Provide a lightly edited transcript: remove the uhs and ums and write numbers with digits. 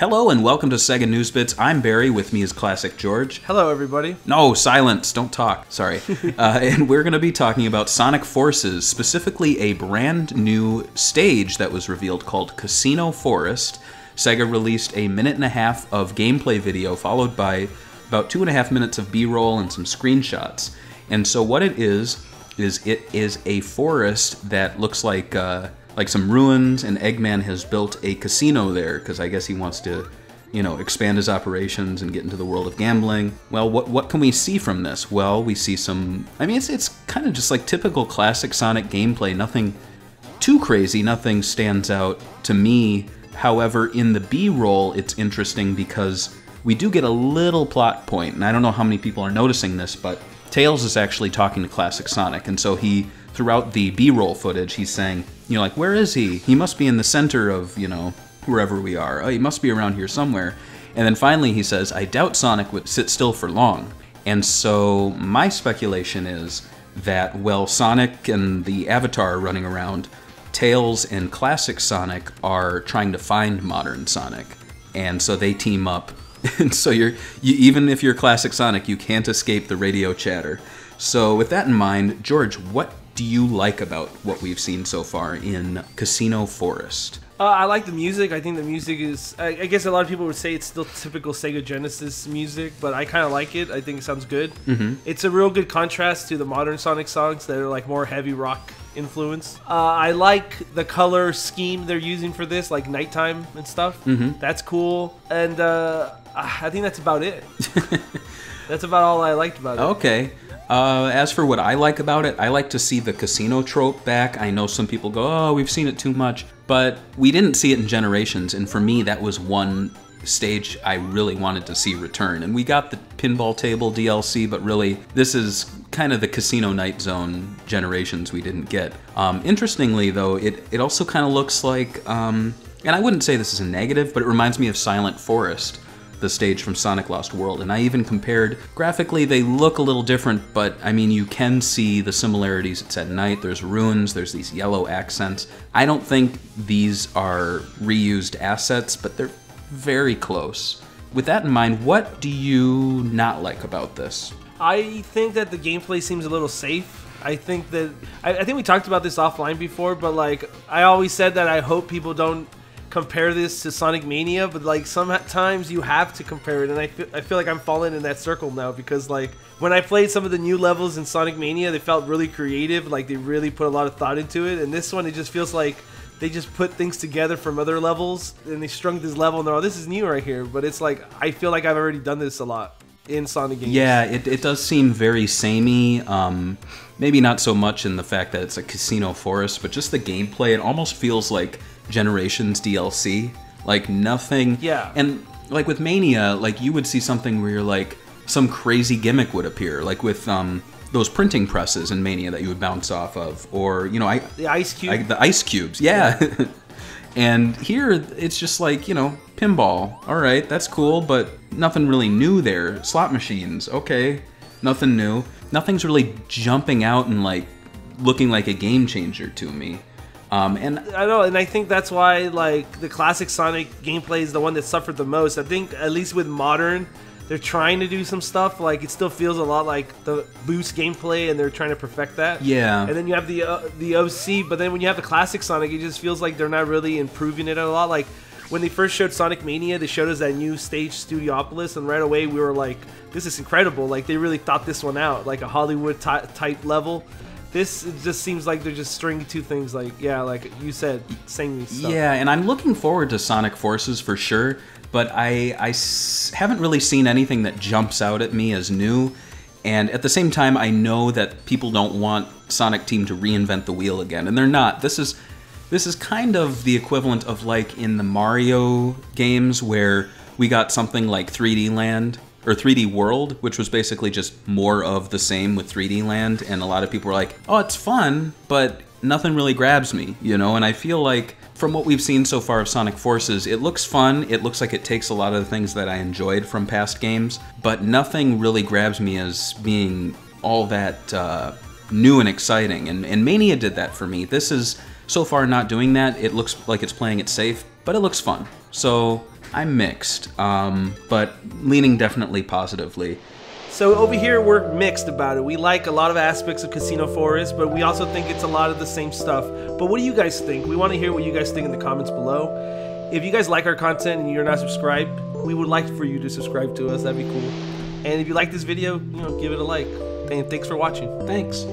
Hello and welcome to SEGA News Bits. I'm Barry, with me is Classic George. Hello everybody. No, silence, don't talk, sorry. And we're going to be talking about Sonic Forces, specifically a brand new stage that was revealed called Casino Forest. SEGA released a minute and a half of gameplay video, followed by about 2.5 minutes of B-roll and some screenshots. And so what it is it is a forest that looks like some ruins, and Eggman has built a casino there, because I guess he wants to, expand his operations and get into the world of gambling. Well, what can we see from this? Well, we see some, it's kind of just like typical classic Sonic gameplay, nothing too crazy, nothing stands out to me. However, in the B-roll, it's interesting because we do get a little plot point, and I don't know how many people are noticing this, but Tails is actually talking to classic Sonic, and so throughout the B-roll footage, he's saying, where is he? He must be in the center of, wherever we are. Oh, he must be around here somewhere. And then finally he says, I doubt Sonic would sit still for long. And so my speculation is that, well, Sonic and the Avatar are running around, Tails and classic Sonic are trying to find modern Sonic. And so they team up. And so even if you're classic Sonic, you can't escape the radio chatter. So with that in mind, George, what do you like about what we've seen so far in Casino Forest? I like the music. I think the music is, I guess a lot of people would say it's still typical Sega Genesis music, but I kind of like it. I think it sounds good. Mm-hmm. It's a real good contrast to the modern Sonic songs that are like more heavy rock influence. I like the color scheme they're using for this, like nighttime and stuff. Mm-hmm. That's cool. And I think that's about it. That's about all I liked about it. Okay. As for what I like about it, I like to see the casino trope back. I know some people go, oh, we've seen it too much, but we didn't see it in Generations, and for me, that was one stage I really wanted to see return. And we got the pinball table DLC, but really, this is kind of the Casino Night Zone Generations we didn't get. Interestingly, though, it also kind of looks like, and I wouldn't say this is a negative, but it reminds me of Silent Forest, the stage from Sonic Lost World, and I even compared, graphically they look a little different, but you can see the similarities. It's at night, there's ruins, there's these yellow accents. I don't think these are reused assets, but they're very close. With that in mind, what do you not like about this? I think that the gameplay seems a little safe. I think we talked about this offline before, but like I always said that I hope people don't compare this to Sonic Mania, but like sometimes you have to compare it, and I feel like I'm falling in that circle now, because like when I played some of the new levels in Sonic Mania, they felt really creative, like they really put a lot of thought into it, and this one it just feels like they just put things together from other levels and they strung this level and they're, oh, this is new right here, but it's like I feel like I've already done this a lot in Sonic games. Yeah, it does seem very samey. Maybe not so much in the fact that it's a Casino Forest, but just the gameplay, it almost feels like Generations DLC. Like nothing. Yeah. And like with Mania, like you would see something where you're like, some crazy gimmick would appear, like with those printing presses in Mania that you would bounce off of, or the ice cube. The ice cubes, yeah. And here it's just like, pinball. All right, that's cool, but nothing really new there. Slot machines, okay, nothing new. Nothing's really jumping out and like looking like a game changer to me. And I know, and I think that's why like the classic Sonic gameplay is the one that suffered the most. I think at least with modern, they're trying to do some stuff, like it still feels a lot like the boost gameplay, and they're trying to perfect that. Yeah. And then you have the OC, but then when you have the classic Sonic, it just feels like they're not really improving it a lot. Like when they first showed Sonic Mania, they showed us that new stage Studiopolis, and right away we were like, this is incredible. Like they really thought this one out, like a Hollywood type level. This just seems like they're just stringing two things, like, yeah, like you said, samey stuff. Yeah, and I'm looking forward to Sonic Forces for sure, but I haven't really seen anything that jumps out at me as new, and at the same time, I know that people don't want Sonic Team to reinvent the wheel again, and they're not. This is kind of the equivalent of like in the Mario games where we got something like 3D Land, or 3D World, which was basically just more of the same with 3D Land, and a lot of people were like, oh, it's fun, but nothing really grabs me, and I feel like from what we've seen so far of Sonic Forces, it looks fun, it looks like it takes a lot of the things that I enjoyed from past games, but nothing really grabs me as being all that new and exciting, and Mania did that for me. This is so far not doing that. It looks like it's playing it safe, but it looks fun. So I'm mixed, but leaning definitely positively. So over here, we're mixed about it. We like a lot of aspects of Casino Forest, but we also think it's a lot of the same stuff. But what do you guys think? We want to hear what you guys think in the comments below. If you guys like our content and you're not subscribed, we would like for you to subscribe to us. That'd be cool. And if you like this video, give it a like. And thanks for watching. Thanks.